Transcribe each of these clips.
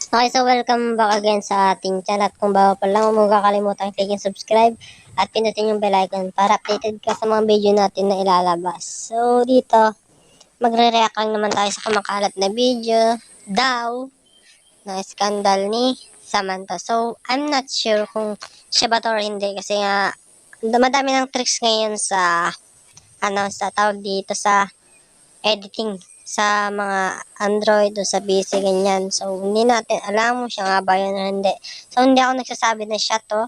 Okay, so welcome back again sa ating channel. At kung bago pa lang, huwag kakalimutan click and subscribe at pinutin yung bell icon para updated ka sa mga video natin na ilalabas. So, dito, magre-react lang naman tayo sa kumakalat na video daw na skandal ni Samantha. So, I'm not sure kung siya ba to or hindi kasi nga madami ng tricks ngayon sa sa tawag dito sa editing sa mga Android o sa PC ganyan. So, hindi natin alam kung siya nga ba yun o hindi. So, hindi ako nagsasabi na siya to.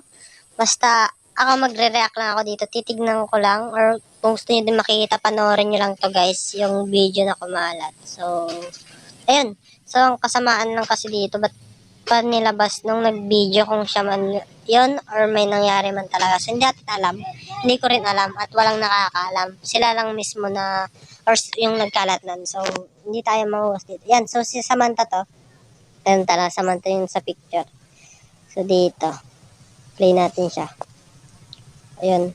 Basta, ako magre-react lang ako dito. Titignan ko lang or kung gusto nyo din makikita, panoorin nyo lang to guys, yung video na kumalat. So, ayun. So, ang kasamaan lang kasi dito, ba't pa nilabas nung nag-video kung siya man yun or may nangyari man talaga. So, hindi natin alam. Hindi ko rin alam at walang nakakaalam. Sila lang mismo na or yung nagkalat nun. So, hindi tayo mahuwas dito. Yan. So, si Samantha to. Ayan tala, Samantha yung sa picture. So, dito. Play natin siya. Ayun.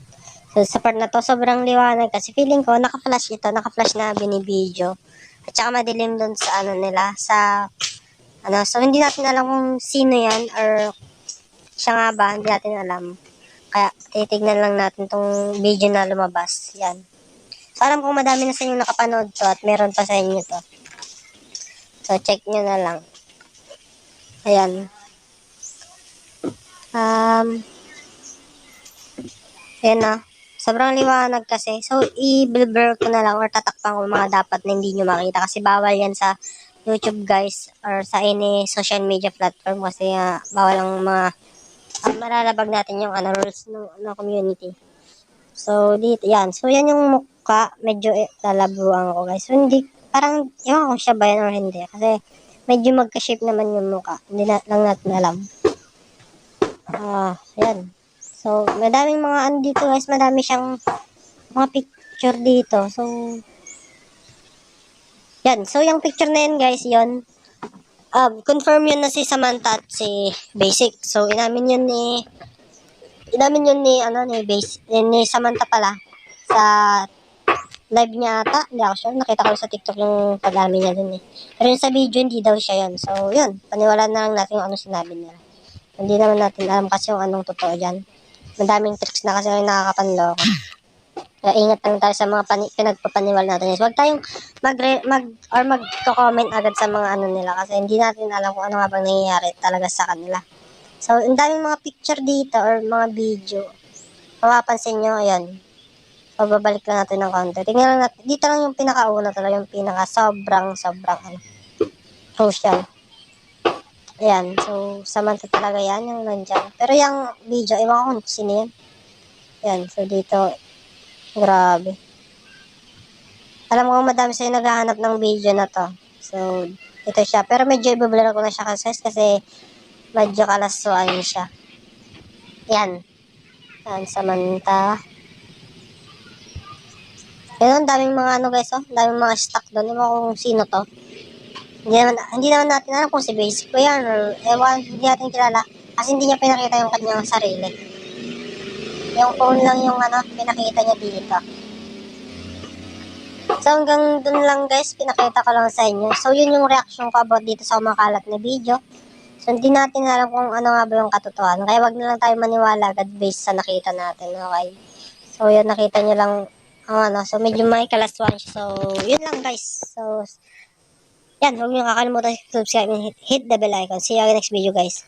So, sa part na to, sobrang liwanag kasi feeling ko, naka-flash ito. Naka-flash na binibideo. At saka madilim dun sa nila, sa so hindi natin alam kung sino yan or siya nga ba, hindi natin alam. Kaya titignan lang natin tong video na lumabas. Yan. So alam kong madami na sa inyo nakapanood to at meron pa sa inyo to. So check nyo na lang. Ayan. Ayan na. Sobrang liwanag kasi. So i-blur ko na lang or tatakpan ko mga dapat na hindi nyo makita kasi bawal yan sa YouTube guys or sa any social media platform kasi bawal ang mga malalabag natin yung rules ng community. So dito yan. So yan yung mukha, medyo lalabuan ko guys. So hindi parang yung kung siya ba yan or hindi kasi medyo magka-shape naman yung mukha. Hindi na lang natin alam. Yan. So madaming mga dito guys, madami siyang mga picture dito. So yan. So, yung picture na yan, guys, yun. Confirm yun na si Samantha at si Basic. So, inamin yun ni ni Samantha pala. Sa live niya ata. Hindi ako sure. Nakita ko sa TikTok yung pag-amin niya dun eh. Pero yung sa video, hindi daw siya yun. So, yun. Paniwalaan na lang natin yung ano sinabi nila. Hindi naman natin alam kasi yung anong totoo dyan. Madaming tricks na kasi yung nakakapanloko. Kaya ingat lang tayo sa mga pinagpapaniwal natin. Huwag tayong mag-comment agad sa mga nila kasi hindi natin alam kung ano nga bang nangyayari talaga sa kanila. So, ang daming mga picture dito or mga video. Mapapansin nyo, ayan. So, babalik lang natin ng konti. Tingnan lang natin. Dito lang yung pinakauna talaga, yung sobrang crucial. Ayan. So, Samantha talaga yan, yung nandyan. Pero yung video, iwan ko kung sino yan. Ayan. So, dito, grabe. Alam ko madami sa'yo naghahanap ng video na to. So, ito siya. Pero medyo i-blur ko na siya kasi medyo kalaswaan siya. Yan. Yan, Samantha. Yan, daming mga guys, oh. Daming mga stock doon. Ewan ko kung sino to. Hindi naman natin alam kung si Basic ko yan or ewan, hindi natin kilala. Kasi hindi niya pinakita yung kanyang sarili. Yung phone lang yung pinakita niya dito. So hanggang dun lang guys, pinakita ko lang sa inyo. So yun yung reaction ko about dito sa kumakalat na video. So hindi natin alam kung ano nga ba yung katotohanan. Kaya wag na lang tayo maniwala agad based sa nakita natin. Okay. So yun, nakita nyo lang so medyo may kalaswang siya. So yun lang guys. So yan, huwag nyo kakalimutan subscribe and hit the bell icon. See you next video guys.